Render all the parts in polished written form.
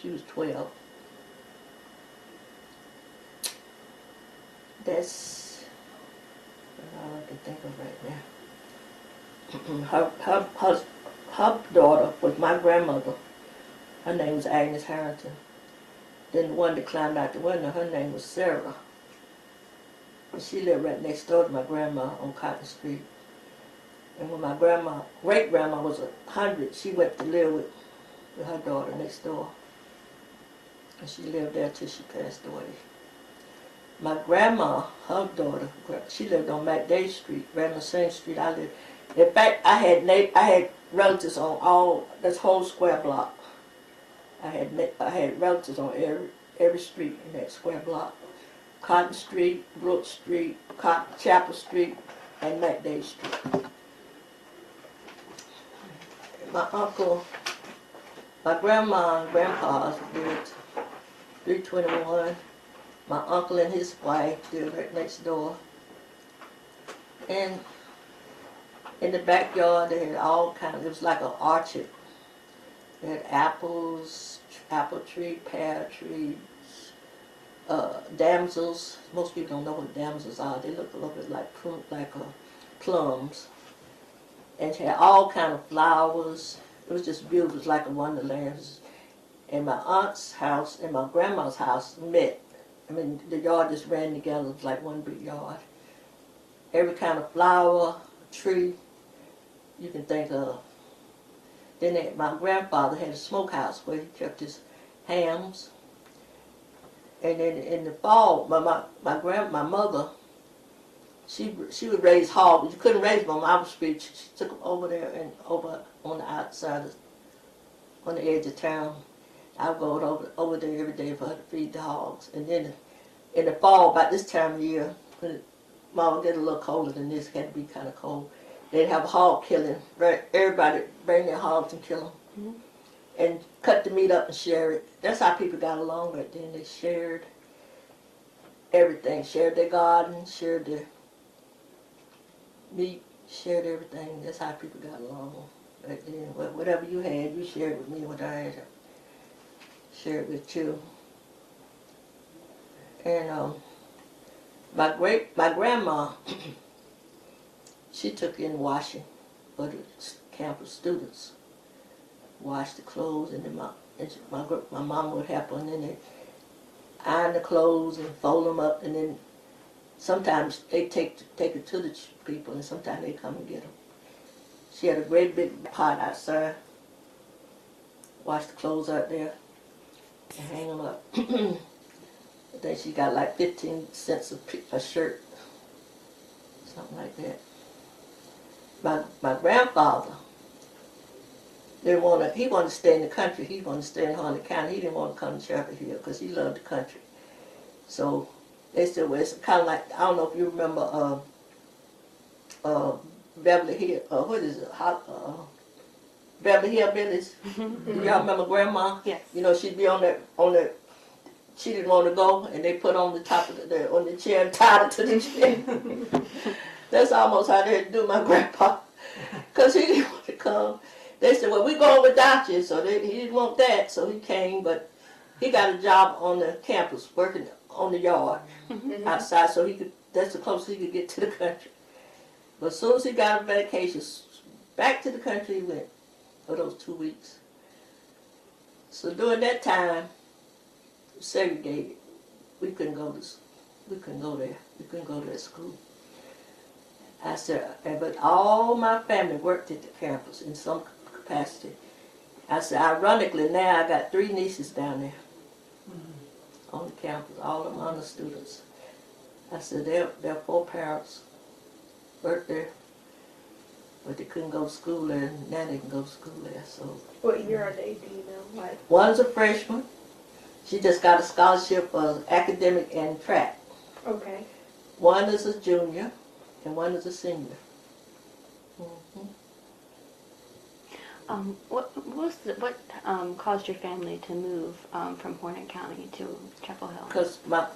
She was 12. That's all I can think of right now. Her daughter was my grandmother. Her name was Agnes Harrington. Then the one that climbed out the window, her name was Sarah. And she lived right next door to my grandma on Cotton Street. And when my great-grandma was 100, she went to live with her daughter next door. And she lived there till she passed away. My grandma, her daughter, she lived on McDade Street, right on the same street I lived. In fact, I had relatives on this whole square block. I had relatives on every street in that square block. Cotton Street, Brook Street, Chapel Street, and McDade Street. My uncle, my grandma and grandpa lived 321. My uncle and his wife lived right next door. And in the backyard, they had all kinds, it was like an orchard. They had apples, apple tree, pear trees, damsels. Most people don't know what damsels are. They look a little bit like plums. And she had all kinds of flowers. It was just beautiful. It was like a wonderland. And my aunt's house and my grandma's house met. I mean, the yard just ran together. It was like one big yard. Every kind of flower, tree you can think of. Then my grandfather had a smokehouse where he kept his hams. And then in the fall, my mother, she would raise hogs. You couldn't raise them on our street. She took them over there and over on the outside, on the edge of town. I would go over there every day for her to feed the hogs. And then in the fall, about this time of year, when it might get a little colder than this, it had to be kind of cold, they'd have a hog killing. Everybody bring their hogs and kill them. And cut the meat up and share it. That's how people got along right then. They shared everything. Shared their garden, shared their meat, shared everything. That's how people got along right then. Whatever you had, you shared with me. What I had, shared with you. And my grandma, she took in washing for the campus students. Wash the clothes, and then my mom would help her, and then they iron the clothes and fold them up, and then sometimes they take it to the people, and sometimes they come and get them. She had a great big pot outside. Wash the clothes out there and hang them up. I think she got like 15 cents a shirt, something like that. My grandfather, he wanted to stay in the country. He wanted to stay in Harnett County. He didn't want to come to Chapel Hill because he loved the country. So they said, well, it's kind of like, I don't know if you remember Beverly Hill, what is it? Beverly Hillbillies. Do y'all remember Grandma? Yes. You know, she'd be on the, she didn't want to go, and they put on the top of on the chair and tied it to the chair. That's almost how they do my grandpa, because he didn't want to come. They said, well, we're going without you, so he didn't want that, so he came, but he got a job on the campus, working on the yard outside, so that's the closest he could get to the country. But as soon as he got a vacation, back to the country he went for those 2 weeks. So during that time, segregated, we couldn't go there. We couldn't go to that school. I said, but all my family worked at the campus in some capacity. I said, ironically, now I got 3 nieces down there on the campus, all of them honor students. I said, their 4 parents worked there, but they couldn't go to school there, and now they can go to school there. So, What year are they, do you know? Like, one's a freshman. She just got a scholarship for academic and track. okay. One is a junior, and one is a senior. What caused your family to move from Harnett County to Chapel Hill? Because my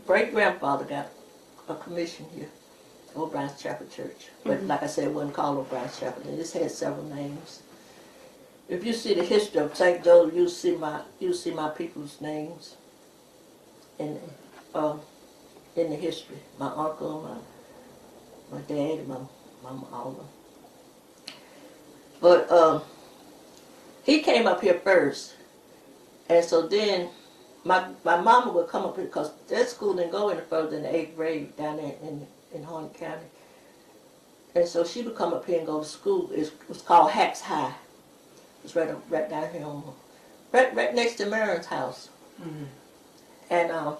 great-grandfather got a commission here, O'Brien's Chapel Church. But like I said, it wasn't called O'Brien's Chapel. It just had several names. if you see the history of St. Joseph, you'll see my people's names in the history. My uncle, my dad, and my mama, all of them. But he came up here first, and so then my mama would come up here because that school didn't go any further than the 8th grade down there in Hornet County. And so she would come up here and go to school. It was called Hacks High. It's right down here right next to Mary's house. Mm-hmm. And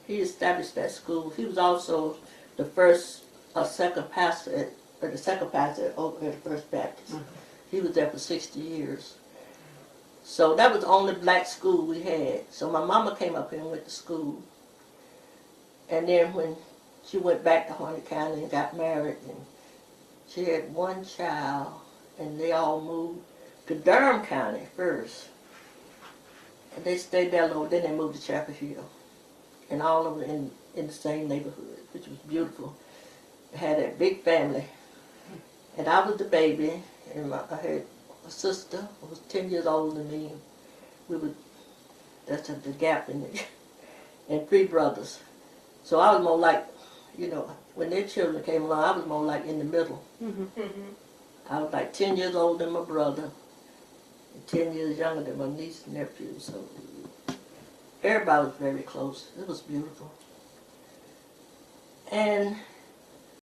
he established that school. He was also the first second pastor over at the First Baptist. Mm-hmm. He was there for 60 years. So that was the only black school we had. So my mama came up here and went to school. And then when she went back to Hornet County and got married, and she had one child, and they all moved to Durham County first. And they stayed there a little, then they moved to Chapel Hill. And all of them in the same neighborhood, which was beautiful. I had that big family. And I was the baby, and I had a sister who was 10 years older than me. That's the gap in it. And 3 brothers. So I was more like, when their children came along, I was more like in the middle. Mm-hmm. Mm-hmm. I was like 10 years older than my brother, and 10 years younger than my niece and nephew. So everybody was very close. It was beautiful. And